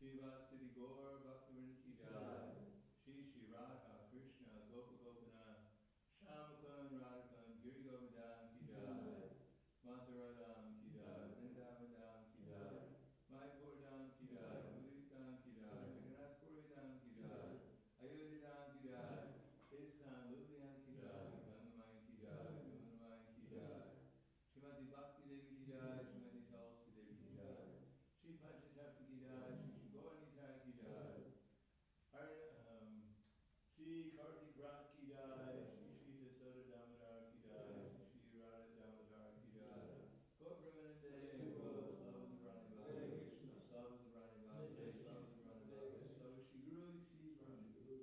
ISKCON Ljubljana ki jai, Gangamayan ki jai, Jamunamayan ki jai, Srimati Bhakti Devi ki jai, Srimati Tulsi Devi ki jai, Shri Panchatattva ki jai, Shri Gaura ki jai, Shri Kartik Rat ki jai, Shri Shri Yasoda Damodar ki jai, Shri Shri Radha Damodar ki jai, Gaur Premanande, Gaur Slava Rani Bhava, Slava Rani Bhava, Slava Rani Bhava, so Shri Guru, Shri Rani Guru.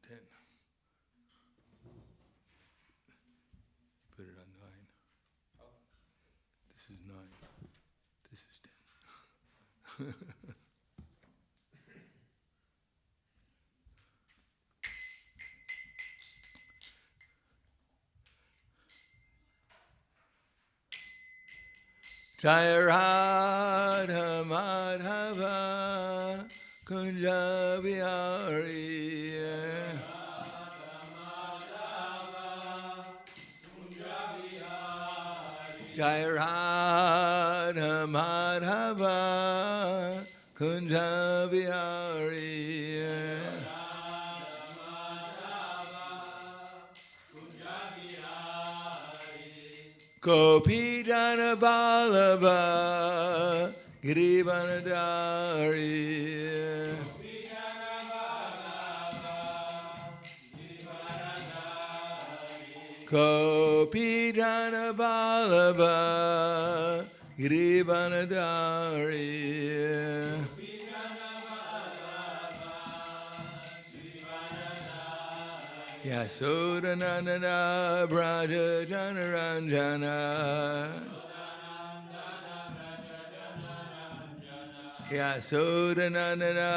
Ten. You put it on 9. Oh. This is 9. This is 10. Jai Radha Madhava Kunja Vihari. Jai Radha Madhava Kunja Vihari. Gopi Jana Vallabha Girivanadari. Gopi Jana Vallabha Girivanadari. Yasodananda Braja Janaranjana. Yasodananda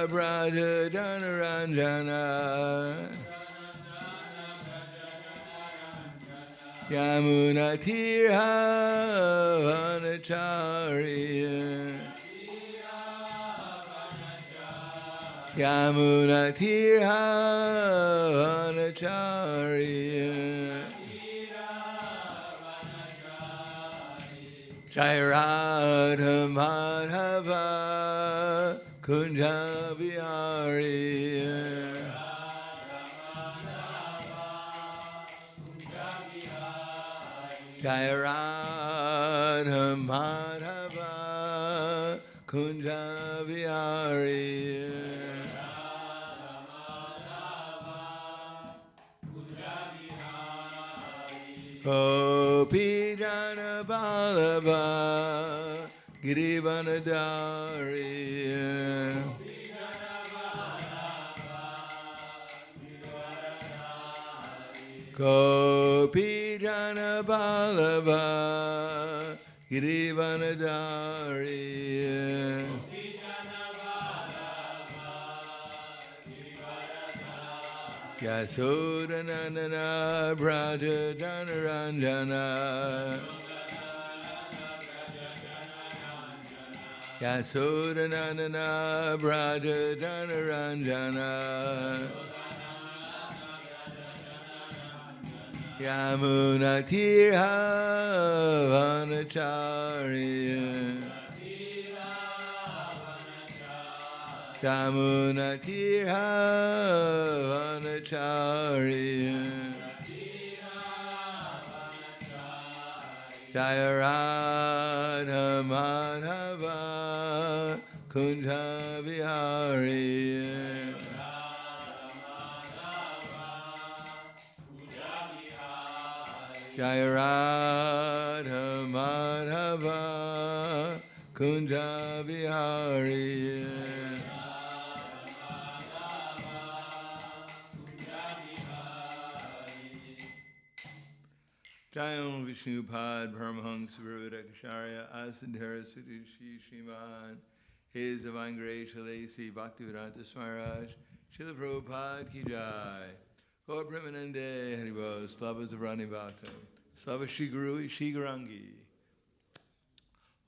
Braja Janaranjana. Yamuna Tirha Vanachari. Yamuna Tirha Vanachari. Jai Radha Madhava Kunja Vihari. Jai Radha Madhava Kunja Vihari. Gopi Jana Vallabha Girivanadari. Gopi Jana Vallabha Girivanadari. Yasodananda Braja Janaranjana. Yasodananda Braja Janaranjana. Yamuna Tirha Vanachari. Yamunatira Vanacharya Jaya Radha Madhava Kunja Vihari Jaya Radha Madhava Kunja Vihari Jayam Vishnupad Paramahamse Acharya Asandhara Sudushi Shriman His Divine Grace Shalasi Bhaktivedanta Swaraj Srila Prabhupada Ki Jai Gaur Premanande Haribo Slavas of Rani Bhakta Slava Shri Guru Shri Gurangi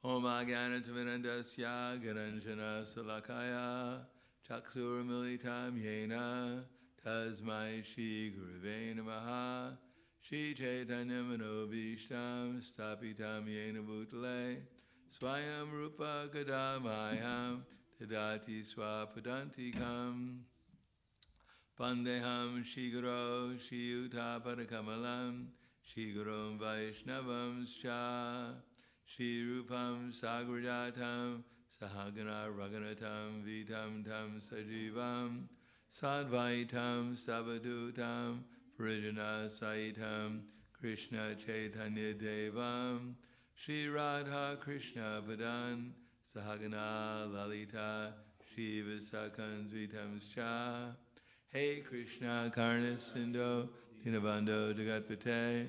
Om Agyanat Vinandasya Garanjana Salakaya Chaksur Militam Yena Tasmai Shri Guruve Namaha Shri Chaitanya Manobhishtam Stapitam Yena Bhutale Swayam Rupa Kadamayam Tadati Swapadantikam Pandeham Shri Guru Shri Yuta Padakamalam Shri Gurum Vaishnavam Scha Shri Rupam Sagrajatam Sahagana Raganatam Vitam Tam Sajivam Sadvaitam Savadutam Parijana Saitam Krishna Chaitanya Devam Shri Radha Krishna Padan Sahagana Lalita Shri Visakan Zvitam Scha Hey Krishna Karna Sindho Dinabando Jagatpate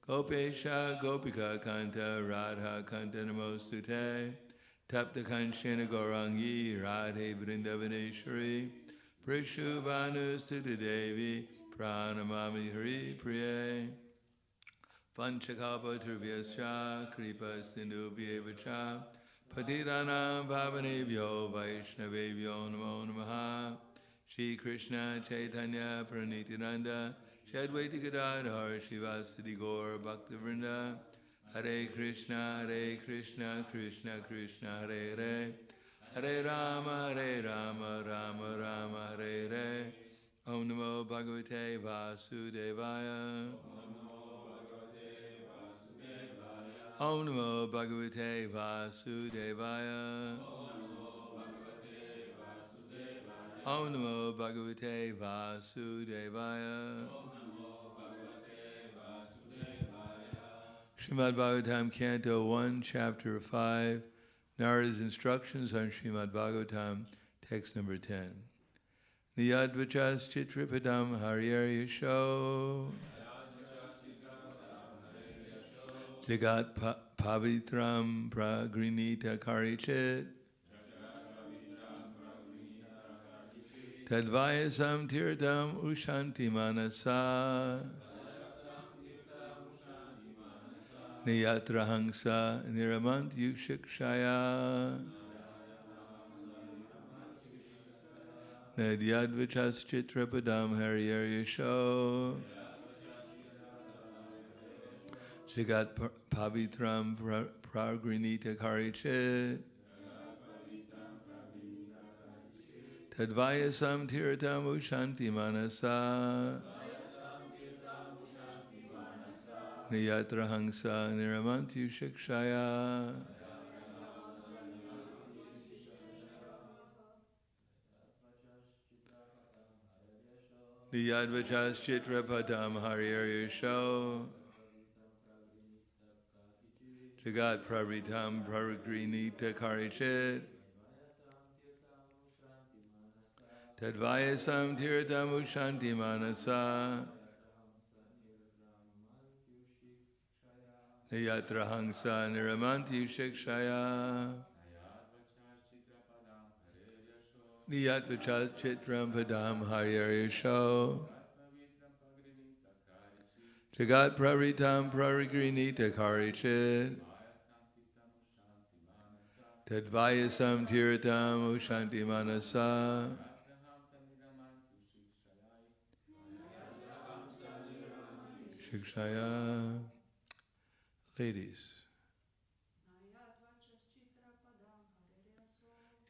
Gopesha Gopika Kanta Radha Kanta Namostute Tapta Kanshena Gaurangi Radhe Vrindavaneshwari Prishubhanu Siddha Devi Pranamami Hari Priye Panchakalpa Turvyascha Kripa Sindhubhyevacha Patitanam Bhavanebhyo Vaishnavebhyo Namo Namaha Shri Krishna Chaitanya Pranityananda Shadvaiti Gadadhar Shivasati Gaur Bhaktivinoda Hare Krishna Krishna Krishna Hare Hare Hare Rama Rama Rama Hare Hare Om Namo Bhagavate Vasudevaya Om Namo Bhagavate Vasudevaya Om Namo Bhagavate Vasudevaya Srimad Bhagavatam Canto 1, Chapter 5, Narada's Instructions on Srimad Bhagavatam, text number 10. Niyadvachas Chitripadam Haryar Yasho Jagat Pavitram Pragrinita Karichit Tadvayasam Tirtam Ushanti Manasa Niyatra Hangsa Niramant Yukshikshaya Nadyadvachas Chitrapadam Haryar Yasho Jagat Pavitram Pragrinita Karichit Tadvayasam Tirtam Ushanti Manasa Niyatra Hangsa Niramanti Shikshaya Niyadvachas Chitrapadam Haryar Yasho Jagat Pravritam Pragrinita Karichit Tadvayasam Tirtam Ushanti Manasa Niyatra Hangsa Niramanti Shikshaya Niyadvachas Chitram Padam Haryar Yasho Jagat Pravritam Pragrinita Karichit Tadvayasam Tirtam Ushanti Manasa Shikshaya. Ladies,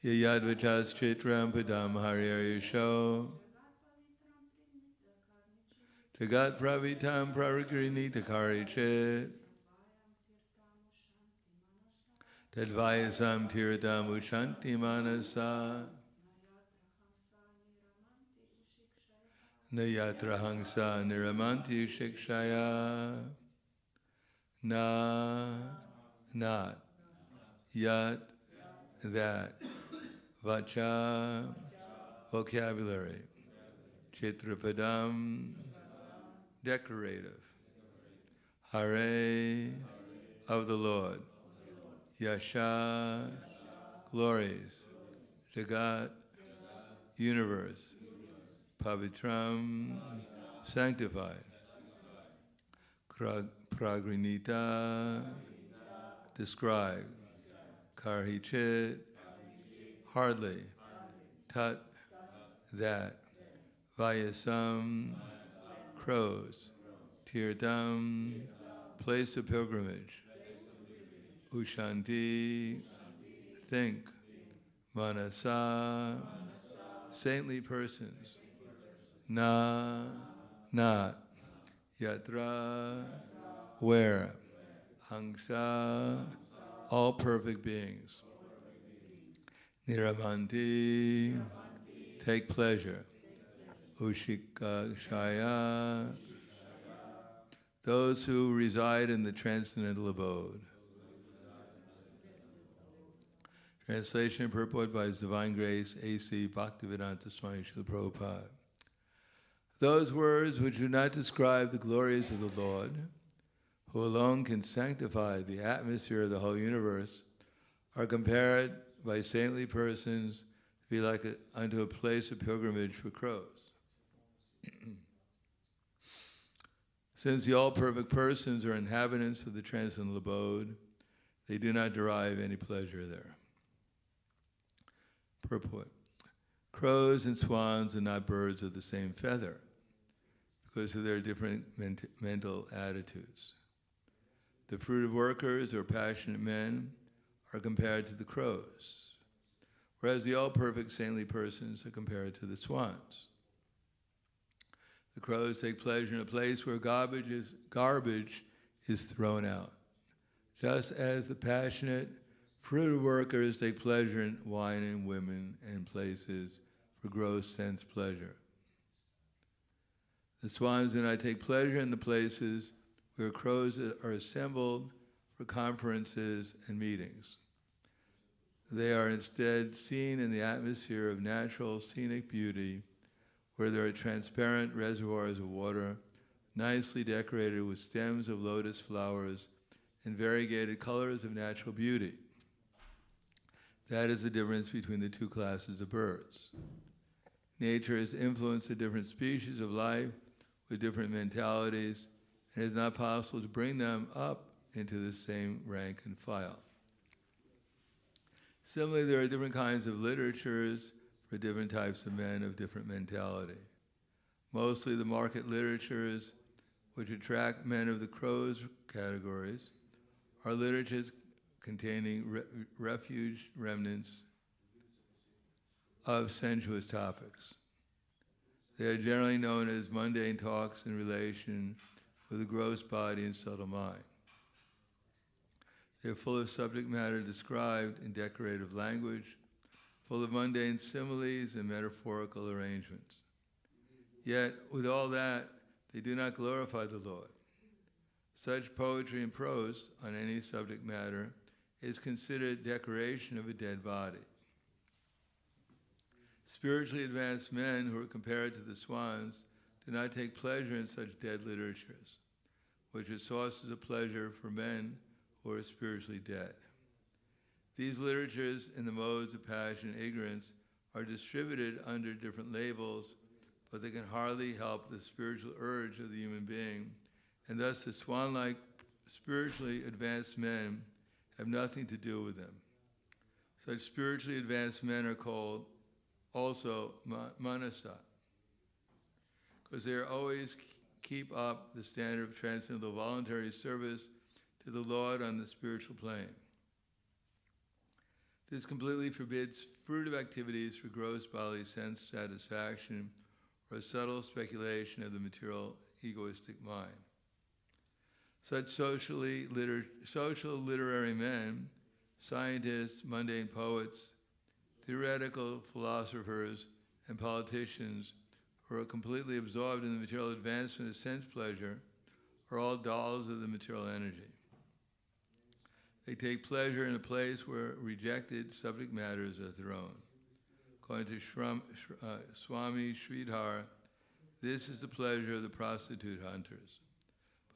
Yayadvachas Chitram Padam Haryayasho Jagat Pravitam Prarakrinikari Chit Tadvayasam Tiratam Ushanti Manasa Nayatra Hangsa Niramanti Shikshaya Na Not Yat That Vacha Vocabulary Chitrapadam Decorative Hare of the Lord Yasha Glories Jagat Universe Pavitram Sanctified Pragrinita Described Karhichit Hardly Tat That Vayasam Crows Tirtam Place of Pilgrimage Ushanti Think Manasa Saintly persons Na Not Yatra Where Hangsa All perfect beings Niramanti Take pleasure Ushikashaya those who reside in the transcendental abode. Translation and purport by His Divine Grace, A.C. Bhaktivedanta Swami Srila Prabhupada. Those words which do not describe the glories of the Lord, who alone can sanctify the atmosphere of the whole universe, are compared by saintly persons to be like unto a place of pilgrimage for crows. Since the all-perfect persons are inhabitants of the transcendental abode, they do not derive any pleasure there. Purport. Crows and swans are not birds of the same feather because of their different mental attitudes. The fruitive workers or passionate men are compared to the crows, whereas the all-perfect saintly persons are compared to the swans. The crows take pleasure in a place where garbage is thrown out, just as the passionate fruitive workers take pleasure in wine and women and places for gross sense pleasure. The swans do not take pleasure in the places where crows are assembled for conferences and meetings. They are instead seen in the atmosphere of natural scenic beauty, where there are transparent reservoirs of water, nicely decorated with stems of lotus flowers and variegated colors of natural beauty. That is the difference between the two classes of birds. Nature has influenced the different species of life with different mentalities, and it is not possible to bring them up into the same rank and file. Similarly, there are different kinds of literatures for different types of men of different mentality. Mostly the market literatures which attract men of the crows categories are literatures containing refuge remnants of sensuous topics. They are generally known as mundane talks in relation with the gross body and subtle mind. They are full of subject matter described in decorative language, full of mundane similes and metaphorical arrangements. Yet, with all that, they do not glorify the Lord. Such poetry and prose on any subject matter is considered decoration of a dead body. Spiritually advanced men who are compared to the swans do not take pleasure in such dead literatures, which are sources of pleasure for men who are spiritually dead. These literatures in the modes of passion and ignorance are distributed under different labels, but they can hardly help the spiritual urge of the human being, and thus the swan-like spiritually advanced men have nothing to do with them. Such spiritually advanced men are called also manasa, because they are always keep up the standard of transcendental voluntary service to the Lord on the spiritual plane. This completely forbids fruitive activities for gross bodily sense satisfaction or subtle speculation of the material egoistic mind. Such social literary men, scientists, mundane poets, theoretical philosophers, and politicians who are completely absorbed in the material advancement of sense pleasure are all dolls of the material energy. They take pleasure in a place where rejected subject matters are thrown. According to Swami Sridhar, this is the pleasure of the prostitute hunters.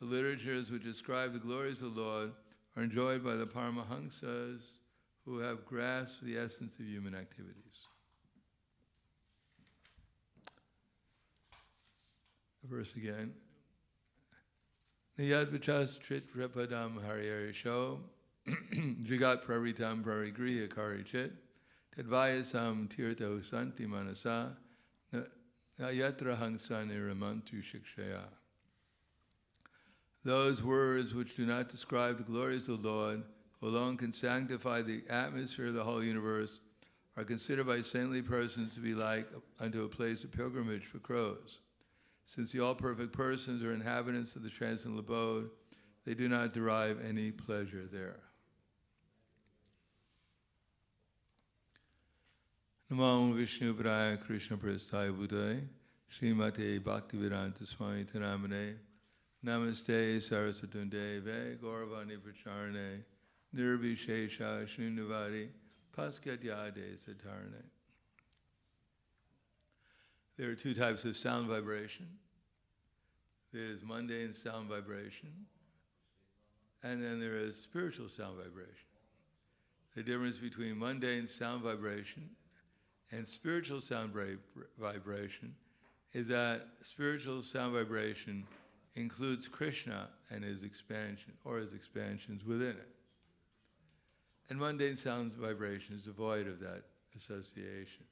The literatures which describe the glories of the Lord are enjoyed by the Paramahamses who have grasped the essence of human activities. The verse again. Niyad vichas trit repadam haryerisho jagat praritam parigriha karichit tadvayasam tirtho santi manasa nayatra hangsa niramantu shikshaya. Those words which do not describe the glories of the Lord, who alone can sanctify the atmosphere of the whole universe, are considered by saintly persons to be like unto a place of pilgrimage for crows. Since the all-perfect persons are inhabitants of the transcendental abode, they do not derive any pleasure there. Namo Vishnu Padaya Krishna Prasthaya Bhutale Srimate Bhaktivedanta Swami Tanamane Namaste Saraswatundeve Gauravani Pracharane Nirvishesha Shunyavadi Paskadyade Satarane. There are two types of sound vibration. There is mundane sound vibration, and then there is spiritual sound vibration. The difference between mundane sound vibration and spiritual sound vibration is that spiritual sound vibration includes Krishna and his expansion, or his expansions within it. And mundane sound vibration is devoid of that association.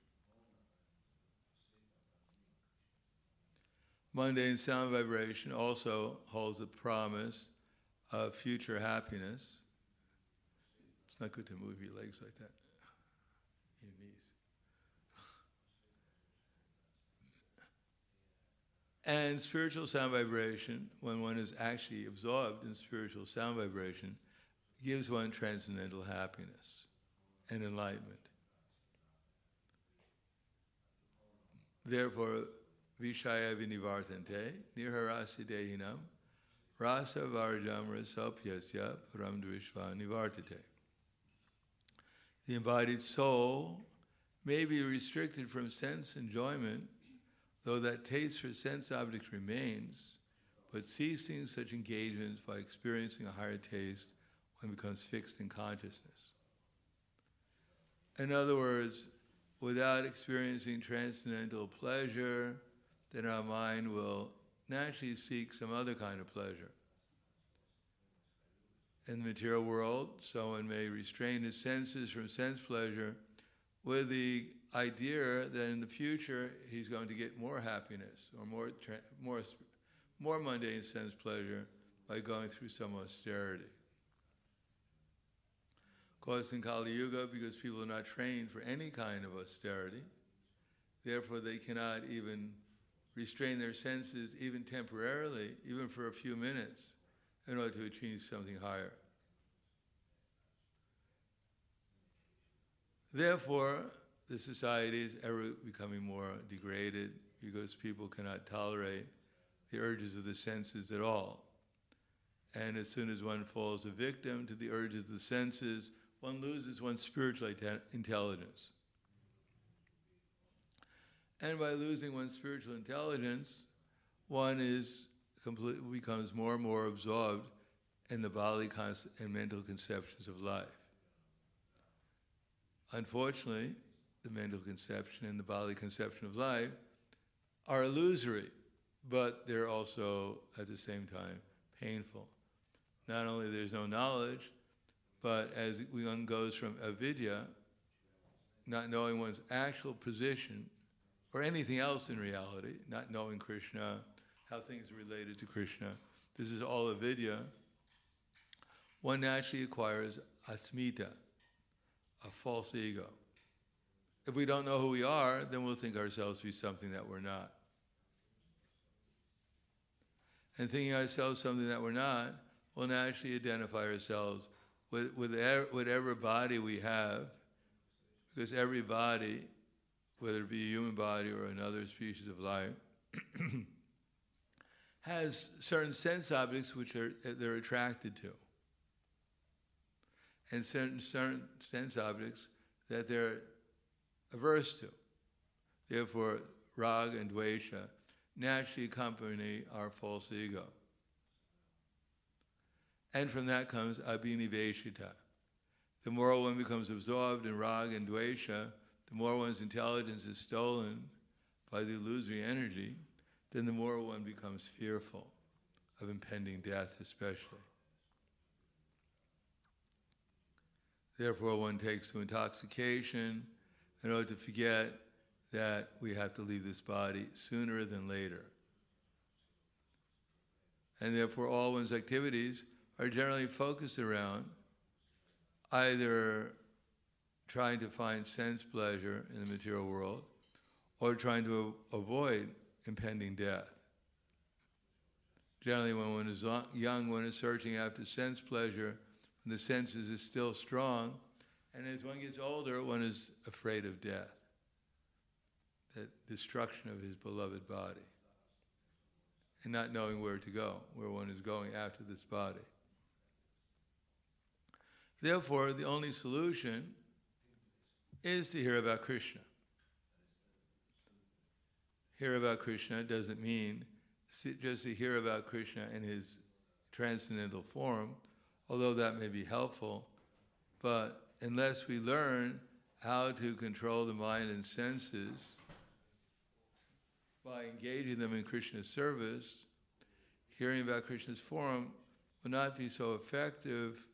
Mundane sound vibration also holds the promise of future happiness. It's not good to move your legs like that. Your knees. And spiritual sound vibration, when one is actually absorbed in spiritual sound vibration, gives one transcendental happiness and enlightenment. Therefore, Vishaya vinivartante, nirharasi dehinam, rasa varjam rasopyasya param dvishva nivartate. The embodied soul may be restricted from sense enjoyment, though that taste for sense objects remains, but ceasing such engagements by experiencing a higher taste when it becomes fixed in consciousness. In other words, without experiencing transcendental pleasure, then our mind will naturally seek some other kind of pleasure. In the material world, someone may restrain his senses from sense pleasure with the idea that in the future he's going to get more happiness or more mundane sense pleasure by going through some austerity. Of course, in Kali Yuga, because people are not trained for any kind of austerity, therefore they cannot even restrain their senses even temporarily, even for a few minutes, in order to achieve something higher. Therefore, the society is ever becoming more degraded because people cannot tolerate the urges of the senses at all. And as soon as one falls a victim to the urges of the senses, one loses one's spiritual intelligence. And by losing one's spiritual intelligence, one becomes more and more absorbed in the bodily and mental conceptions of life. Unfortunately, the mental conception and the bodily conception of life are illusory, but they're also, at the same time, painful. Not only there's no knowledge, but as one goes from avidya, not knowing one's actual position, or anything else in reality, not knowing Krishna, how things are related to Krishna, this is all avidya, one naturally acquires asmita. a false ego. If we don't know who we are, then we'll think ourselves to be something that we're not. And thinking ourselves something that we're not, we'll naturally identify ourselves with whatever body we have, because every body, whether it be a human body or another species of life, has certain sense objects which they're attracted to, and certain sense objects that they're averse to. Therefore, raga and dvesha naturally accompany our false ego. And from that comes abhiniveshita. The more one becomes absorbed in raga and dvesha, the more one's intelligence is stolen by the illusory energy, then the more one becomes fearful of impending death especially. Therefore, one takes to intoxication in order to forget that we have to leave this body sooner than later. And therefore, all one's activities are generally focused around either trying to find sense pleasure in the material world or trying to avoid impending death. Generally, when one is young, one is searching after sense pleasure, when the senses is still strong, and as one gets older, one is afraid of death, that destruction of his beloved body, and not knowing where to go, where one is going after this body. Therefore, the only solution is to hear about Krishna. Hear about Krishna doesn't mean just to hear about Krishna in his transcendental form, although that may be helpful, but unless we learn how to control the mind and senses by engaging them in Krishna's service, hearing about Krishna's form will not be so effective,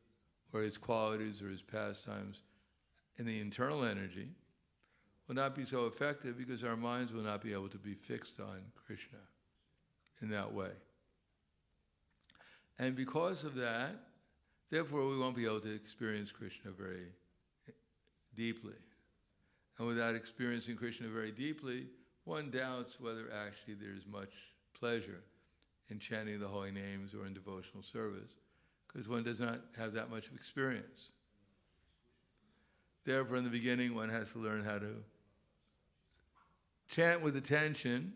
or his qualities or his pastimes in the internal energy will not be so effective because our minds will not be able to be fixed on Krishna in that way. And because of that, therefore we won't be able to experience Krishna very deeply. And without experiencing Krishna very deeply, one doubts whether actually there's much pleasure in chanting the holy names or in devotional service, because one does not have that much experience. Therefore, in the beginning, one has to learn how to chant with attention,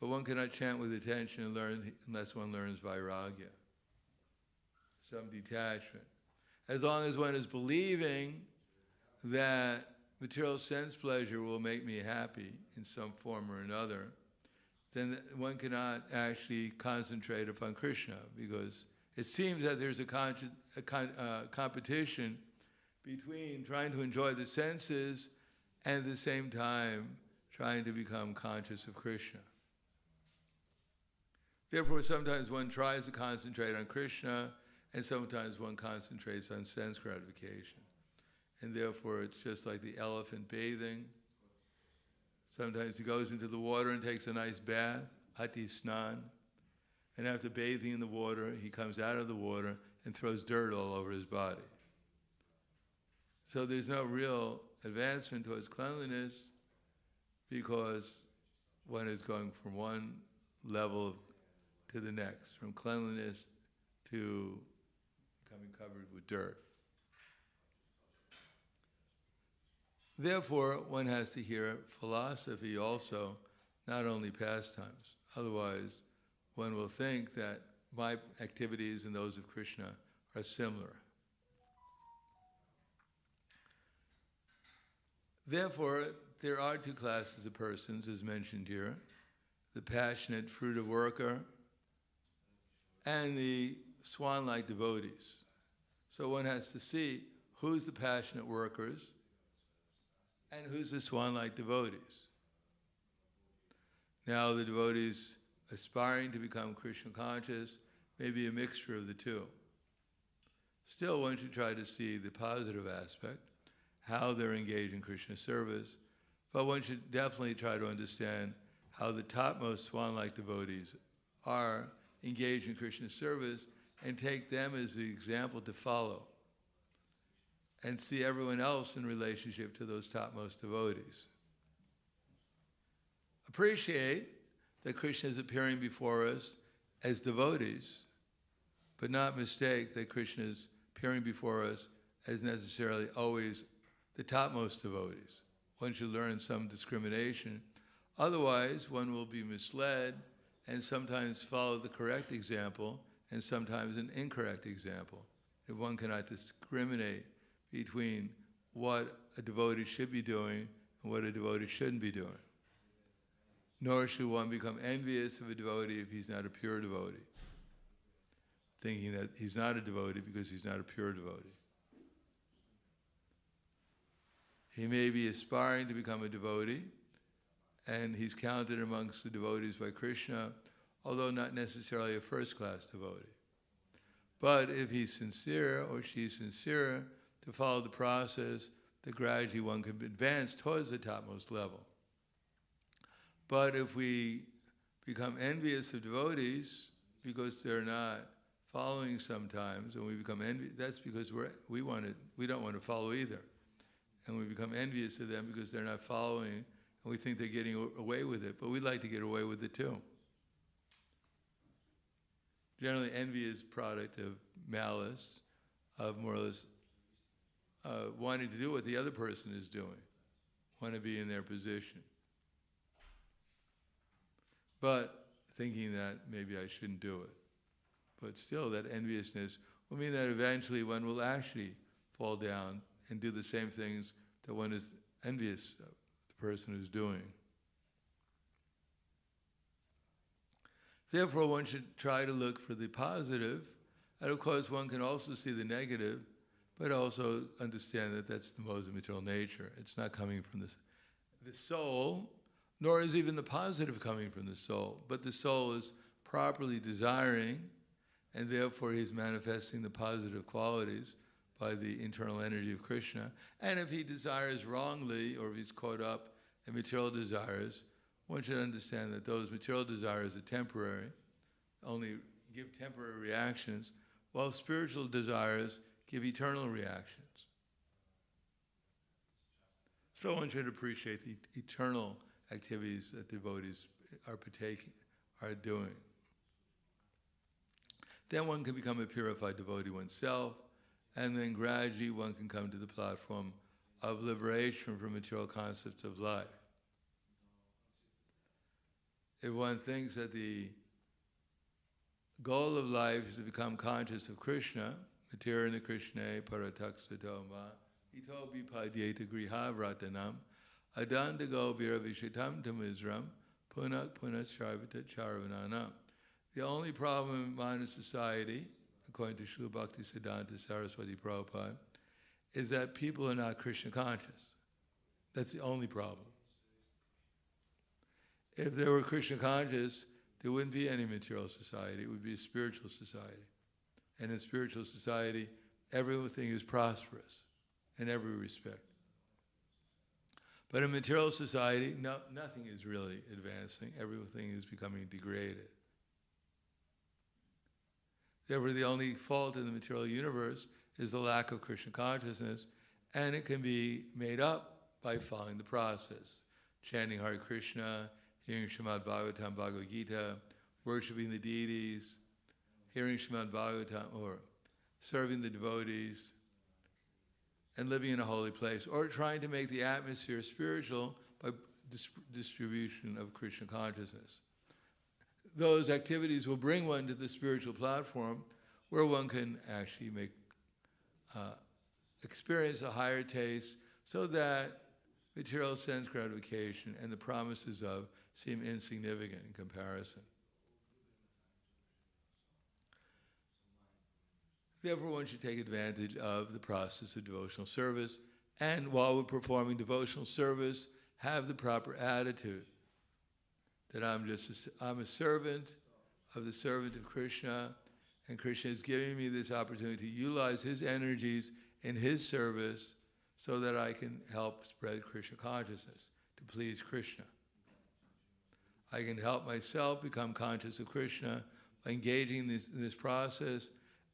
but one cannot chant with attention and learn unless one learns vairagya, some detachment. As long as one is believing that material sense pleasure will make me happy in some form or another, then one cannot actually concentrate upon Krishna, because it seems that there's a competition between trying to enjoy the senses and at the same time trying to become conscious of Krishna. Therefore, sometimes one tries to concentrate on Krishna, and sometimes one concentrates on sense gratification. And therefore, it's just like the elephant bathing. Sometimes he goes into the water and takes a nice bath, ati snan, and after bathing in the water, he comes out of the water and throws dirt all over his body. So there's no real advancement towards cleanliness, because one is going from one level to the next, from cleanliness to becoming covered with dirt. Therefore, one has to hear philosophy also, not only pastimes. Otherwise, one will think that my activities and those of Krishna are similar. Therefore, there are two classes of persons, as mentioned here: the passionate fruitive worker and the swan-like devotees. So one has to see who's the passionate workers and who's the swan-like devotees. Now, the devotees aspiring to become Krishna conscious may be a mixture of the two. Still, one should try to see the positive aspect, how they're engaged in Krishna service, but one should definitely try to understand how the topmost swan-like devotees are engaged in Krishna service and take them as the example to follow. and see everyone else in relationship to those topmost devotees. Appreciate that Krishna is appearing before us as devotees, but not mistake that Krishna is appearing before us as necessarily always the topmost devotees. One should learn some discrimination. Otherwise, one will be misled and sometimes follow the correct example and sometimes an incorrect example. If one cannot discriminate between what a devotee should be doing and what a devotee shouldn't be doing. Nor should one become envious of a devotee if he's not a pure devotee, thinking that he's not a devotee because he's not a pure devotee. He may be aspiring to become a devotee, and he's counted amongst the devotees by Krishna, although not necessarily a first-class devotee. But if he's sincere or she's sincere to follow the process, that gradually one can advance towards the topmost level. But if we become envious of devotees because they're not following sometimes, and we become envious, that's because we don't want to follow either. And we become envious of them because they're not following, and we think they're getting away with it, but we'd like to get away with it too. Generally, envy is a product of malice, of more or less wanting to do what the other person is doing, want to be in their position. But thinking that maybe I shouldn't do it. But still, that enviousness will mean that eventually one will actually fall down and do the same things that one is envious of the person who's doing. Therefore, one should try to look for the positive, and of course one can also see the negative, but also understand that that's the modes of material nature. It's not coming from the soul, nor is even the positive coming from the soul, but the soul is properly desiring, and therefore he's manifesting the positive qualities by the internal energy of Krishna. And if he desires wrongly, or if he's caught up in material desires, one should understand that those material desires are temporary, only give temporary reactions, while spiritual desires give eternal reactions. So one should appreciate the eternal activities that devotees are doing. Then one can become a purified devotee oneself, and then gradually one can come to the platform of liberation from material concepts of life. If one thinks that the goal of life is to become conscious of Krishna, Matirana Krishna Parataksatoma, Ito Vipadyeta Griha Vratanam, Adandago Viravishitam Tamizram, Punak Punas Charvita Charvananam. The only problem in modern society, according to Srila Bhakti Siddhanta Saraswati Prabhupada, is that people are not Krishna conscious. That's the only problem. If they were Krishna conscious, there wouldn't be any material society. It would be a spiritual society. And in spiritual society, everything is prosperous in every respect. But in material society, nothing is really advancing. Everything is becoming degraded. Therefore, the only fault in the material universe is the lack of Krishna consciousness, and it can be made up by following the process. Chanting Hare Krishna, hearing Srimad Bhagavatam, Bhagavad Gita, worshiping the deities, hearing Srimad Bhagavatam, or serving the devotees, and living in a holy place, or trying to make the atmosphere spiritual by distribution of Krishna consciousness. Those activities will bring one to the spiritual platform where one can actually experience a higher taste, so that material sense gratification and the promises of seem insignificant in comparison. Therefore, one should take advantage of the process of devotional service, and while we're performing devotional service, have the proper attitude that I'm a servant of the servant of Krishna, and Krishna is giving me this opportunity to utilize his energies in his service so that I can help spread Krishna consciousness, to please Krishna. I can help myself become conscious of Krishna by engaging in this process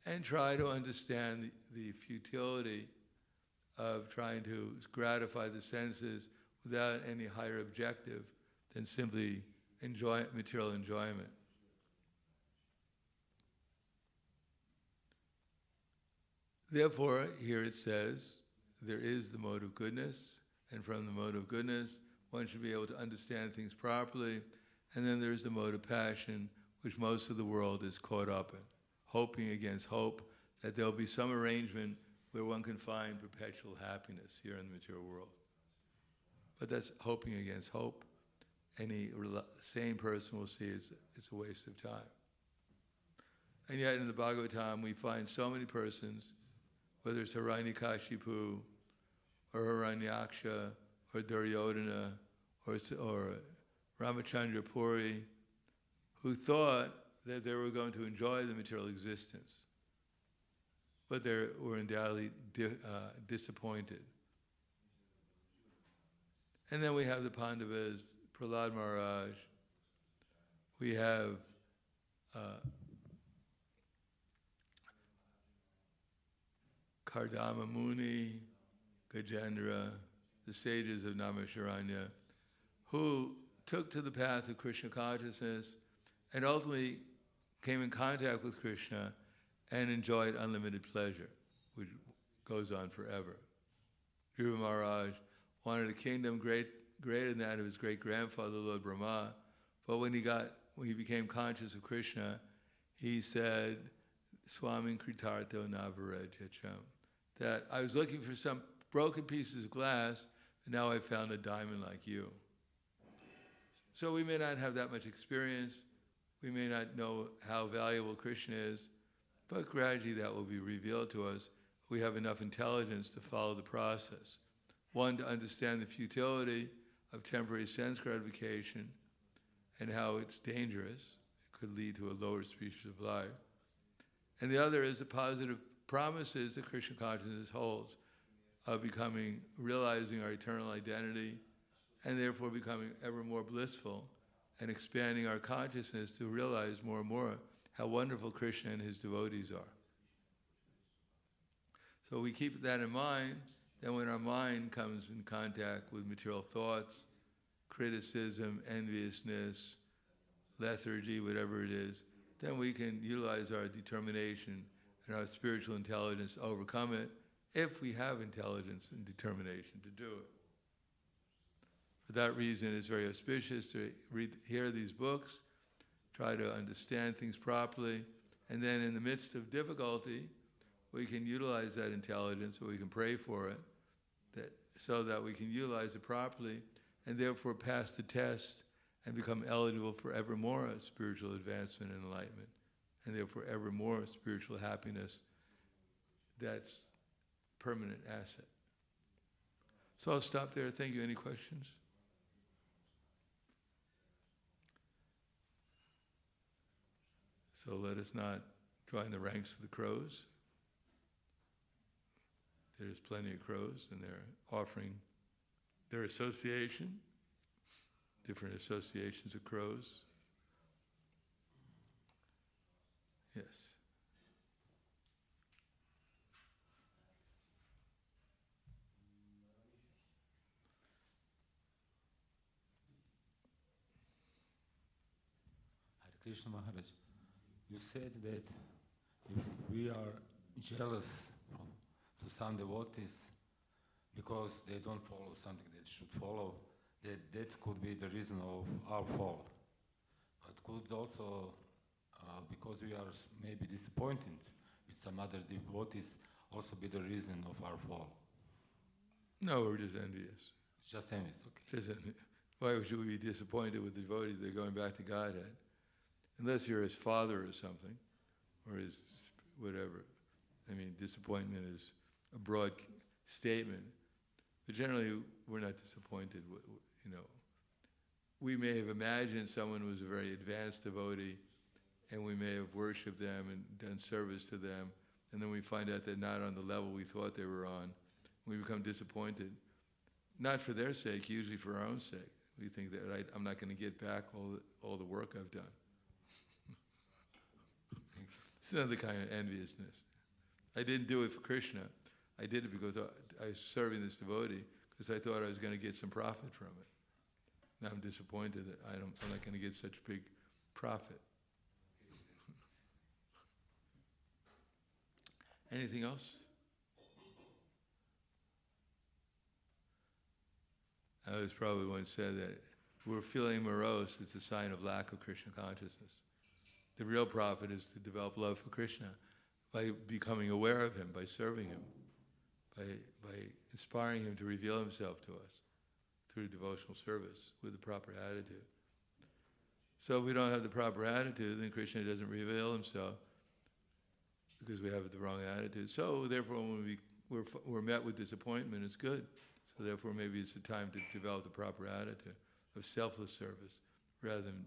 and try to understand the futility of trying to gratify the senses without any higher objective than simply material enjoyment. Therefore, here it says, there is the mode of goodness, and from the mode of goodness, one should be able to understand things properly, and then there's the mode of passion, which most of the world is caught up in, hoping against hope that there'll be some arrangement where one can find perpetual happiness here in the material world. But that's hoping against hope. Any sane person will see it's a waste of time. And yet in the Bhagavatam, we find so many persons, whether it's Hiranyakashipu, or Hiranyaksha, or Duryodhana, or Ramachandra Puri, who thought that they were going to enjoy the material existence, but they were undoubtedly disappointed. And then we have the Pandavas, Prahlad Maharaj, we have Kardama Muni, Gajendra, the sages of Naimisharanya, who took to the path of Krishna consciousness and ultimately came in contact with Krishna and enjoyed unlimited pleasure, which goes on forever. Dhruva Maharaj wanted a kingdom greater than that of his great-grandfather, Lord Brahma, but when he became conscious of Krishna, he said, Swami Kritarto Navarajacham, that I was looking for some broken pieces of glass, and now I found a diamond like you. So we may not have that much experience, we may not know how valuable Krishna is, but gradually that will be revealed to us. We have enough intelligence to follow the process. One, to understand the futility of temporary sense gratification and how it's dangerous. It could lead to a lower species of life. And the other is the positive promises that Krishna consciousness holds of realizing our eternal identity, and therefore becoming ever more blissful and expanding our consciousness to realize more and more how wonderful Krishna and his devotees are. So we keep that in mind, then when our mind comes in contact with material thoughts, criticism, enviousness, lethargy, whatever it is, then we can utilize our determination and our spiritual intelligence to overcome it, if we have intelligence and determination to do it. For that reason, it's very auspicious to hear these books, try to understand things properly, and then in the midst of difficulty, we can utilize that intelligence, or we can pray for it, so that we can utilize it properly, and therefore pass the test and become eligible for ever more spiritual advancement and enlightenment, and therefore ever more spiritual happiness. That's permanent asset. So I'll stop there. Thank you. Any questions? So let us not join the ranks of the crows. There's plenty of crows, and they're offering their association, different associations of crows. Yes. Hare Krishna Maharaj, you said that if we are jealous to some devotees because they don't follow something they should follow, that could be the reason of our fall. But could also, because we are maybe disappointed with some other devotees, also be the reason of our fall. No, we're just envious. Just envious, okay. Just envious. Why should we be disappointed with the devotees? They're going back to Godhead. Unless you're his father or something, or his whatever. I mean, disappointment is a broad statement. But generally, we're not disappointed. You know, we may have imagined someone was a very advanced devotee, and we may have worshipped them and done service to them, and then we find out they're not on the level we thought they were on. We become disappointed, not for their sake, usually for our own sake. We think that I'm not going to get back all the work I've done. It's another kind of enviousness. I didn't do it for Krishna. I did it because I was serving this devotee because I thought I was going to get some profit from it. Now I'm disappointed that I'm not going to get such big profit. Anything else? I was probably once said that if we're feeling morose, it's a sign of lack of Krishna consciousness. The real profit is to develop love for Krishna by becoming aware of him, by serving him, by inspiring him to reveal himself to us through devotional service with the proper attitude. So if we don't have the proper attitude, then Krishna doesn't reveal himself because we have the wrong attitude. So therefore, when we're met with disappointment, it's good. So therefore, maybe it's the time to develop the proper attitude of selfless service rather than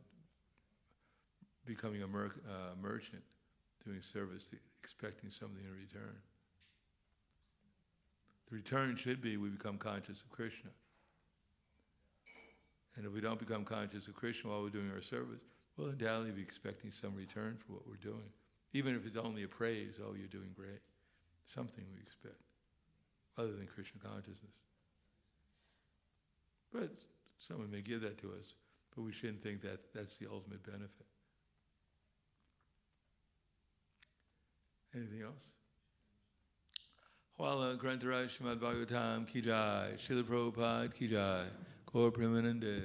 becoming a merchant, doing service, expecting something in return. The return should be we become conscious of Krishna. And if we don't become conscious of Krishna while we're doing our service, we'll undoubtedly be expecting some return for what we're doing. Even if it's only a praise, oh, you're doing great. Something we expect, other than Krishna consciousness. But someone may give that to us, but we shouldn't think that that's the ultimate benefit. Anything else? Hwala Grantaraj Srimad Bhagavatam Ki Jai, Srila Prabhupada Ki Jai, Gaur Premanande.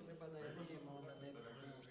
Treba da je nema, onda ne bi.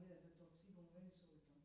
manera, se to psi bom ven solito.